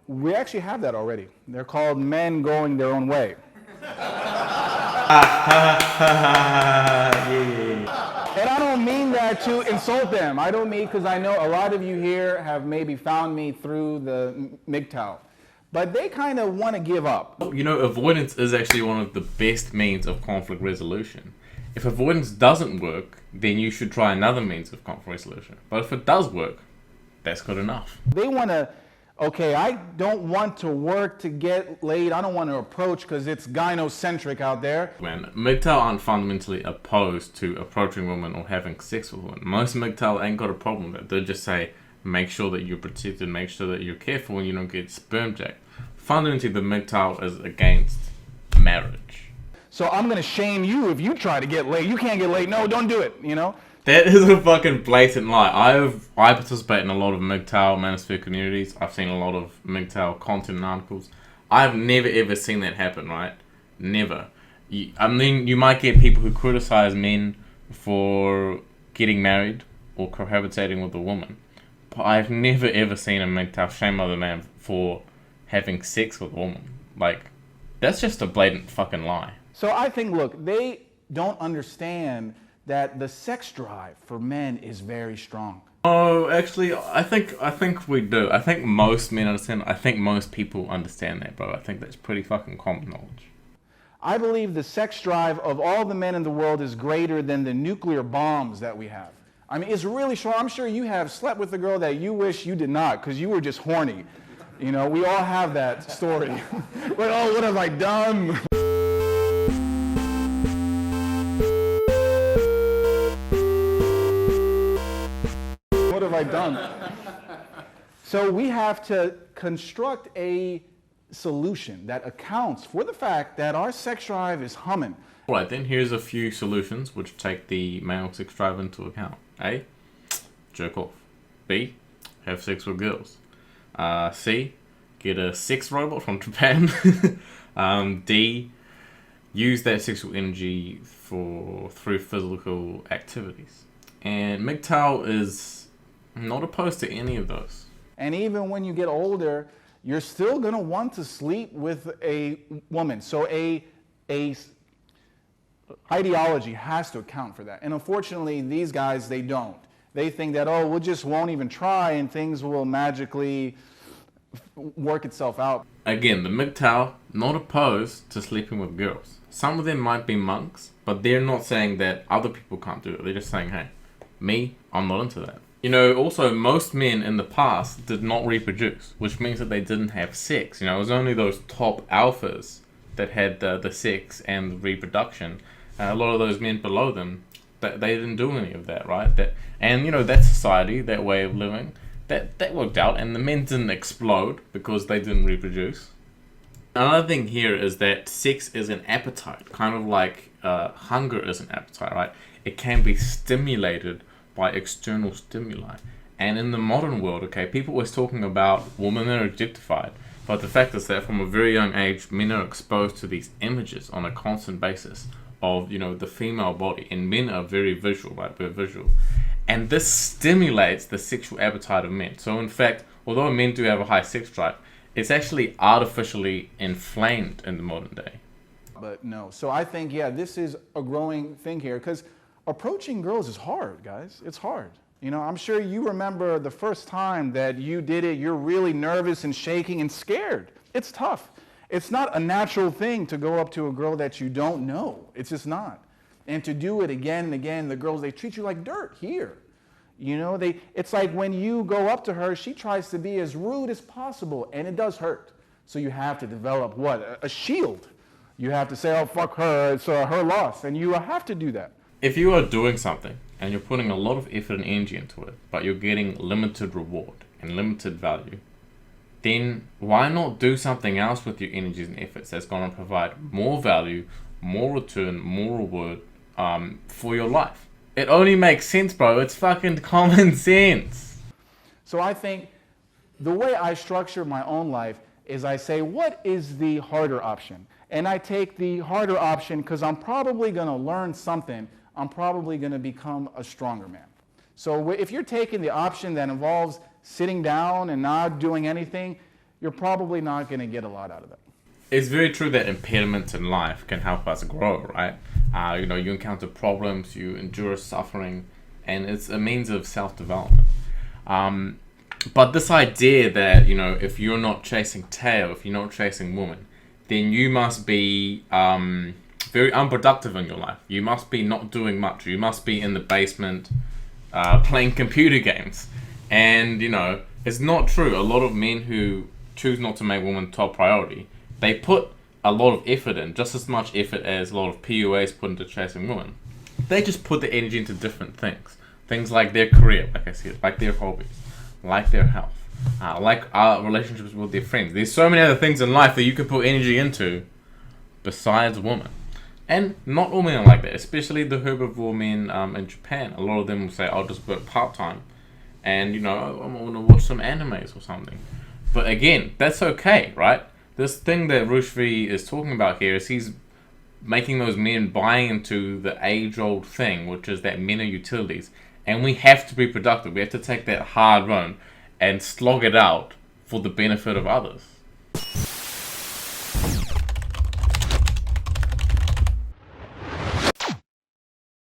We actually have that already. They're called men going their own way. And I don't mean that to insult them. I don't mean, because I know a lot of you here have maybe found me through the MGTOW. But they kind of want to give up. You know, avoidance is actually one of the best means of conflict resolution. If avoidance doesn't work, then you should try another means of conflict resolution. But if it does work, that's good enough. They want to, okay, I don't want to work to get laid. I don't want to approach because it's gynocentric out there. Man, MGTOW aren't fundamentally opposed to approaching women or having sex with women. Most MGTOW ain't got a problem with it. They just say, make sure that you're protected, make sure that you're careful and you don't get sperm jacked. Fundamentally, the MGTOW is against marriage. So I'm going to shame you if you try to get laid. You can't get laid. No, don't do it, you know? That is a fucking blatant lie. I participate in a lot of MGTOW manosphere communities. I've seen a lot of MGTOW content and articles. I've never ever seen that happen, right? Never. I mean, you might get people who criticize men for getting married or cohabitating with a woman. But I've never ever seen a MGTOW shame other man for having sex with a woman. Like, that's just a blatant fucking lie. So I think, look, they don't understand that the sex drive for men is very strong. Oh, actually, I think we do. I think most men understand. I think most people understand that, bro. I think that's pretty fucking common knowledge. I believe the sex drive of all the men in the world is greater than the nuclear bombs that we have. I mean, it's really strong. I'm sure you have slept with a girl that you wish you did not because you were just horny. You know, we all have that story. But, oh, what have I done? What have I done? So we have to construct a solution that accounts for the fact that our sex drive is humming. Alright, then here's a few solutions which take the male sex drive into account. A, jerk off. B, have sex with girls. C, get a sex robot from Japan. D, use that sexual energy through physical activities. And MGTOW is not opposed to any of those. And even when you get older, you're still going to want to sleep with a woman. So a ideology has to account for that. And unfortunately, these guys, they don't. They think that, oh, we just won't even try and things will magically work itself out. Again, the MGTOW, not opposed to sleeping with girls. Some of them might be monks, but they're not saying that other people can't do it. They're just saying, hey, me, I'm not into that. You know, also, most men in the past did not reproduce, which means that they didn't have sex. You know, it was only those top alphas that had the sex and the reproduction. A lot of those men below them, they didn't do any of that, right? And, you know, that society, that way of living, that worked out, and the men didn't explode because they didn't reproduce. Another thing here is that sex is an appetite, kind of like hunger is an appetite, right? It can be stimulated by external stimuli. And in the modern world, okay, people always talking about women are objectified, but the fact is that from a very young age, men are exposed to these images on a constant basis of, you know, the female body, and men are very visual, right? We're visual. And this stimulates the sexual appetite of men. So in fact, although men do have a high sex drive, it's actually artificially inflamed in the modern day. But no, so I think, yeah, this is a growing thing here, because approaching girls is hard, guys. It's hard. You know, I'm sure you remember the first time that you did it, you're really nervous and shaking and scared. It's tough. It's not a natural thing to go up to a girl that you don't know. It's just not. And to do it again and again, the girls, they treat you like dirt here. You know, it's like when you go up to her, she tries to be as rude as possible, and it does hurt. So you have to develop what? A shield. You have to say, oh, fuck her, it's her loss. And you have to do that. If you are doing something and you're putting a lot of effort and energy into it, but you're getting limited reward and limited value, then why not do something else with your energies and efforts that's going to provide more value, more return, more reward for your life? It only makes sense, bro. It's fucking common sense. So I think the way I structure my own life is I say, what is the harder option? And I take the harder option because I'm probably going to learn something. I'm probably going to become a stronger man. So if you're taking the option that involves sitting down and not doing anything, you're probably not going to get a lot out of that. It's very true that impediments in life can help us grow, right? You encounter problems, you endure suffering, and it's a means of self-development. But this idea that, if you're not chasing tail, if you're not chasing woman, then you must be very unproductive in your life. You must be not doing much. You must be in the basement playing computer games. And, it's not true. A lot of men who choose not to make women top priority, they put a lot of effort in, just as much effort as a lot of PUAs put into chasing women. They just put the energy into different things. Things like their career, like I said, like their hobbies, like their health, like relationships with their friends. There's so many other things in life that you can put energy into besides women. And not all men are like that, especially the herbivore men in Japan. A lot of them will say, I'll just work part-time and, I want to watch some animes or something. But again, that's okay, right? This thing that Roosh V is talking about here is he's making those men buy into the age-old thing, which is that men are utilities. And we have to be productive. We have to take that hard run and slog it out for the benefit of others.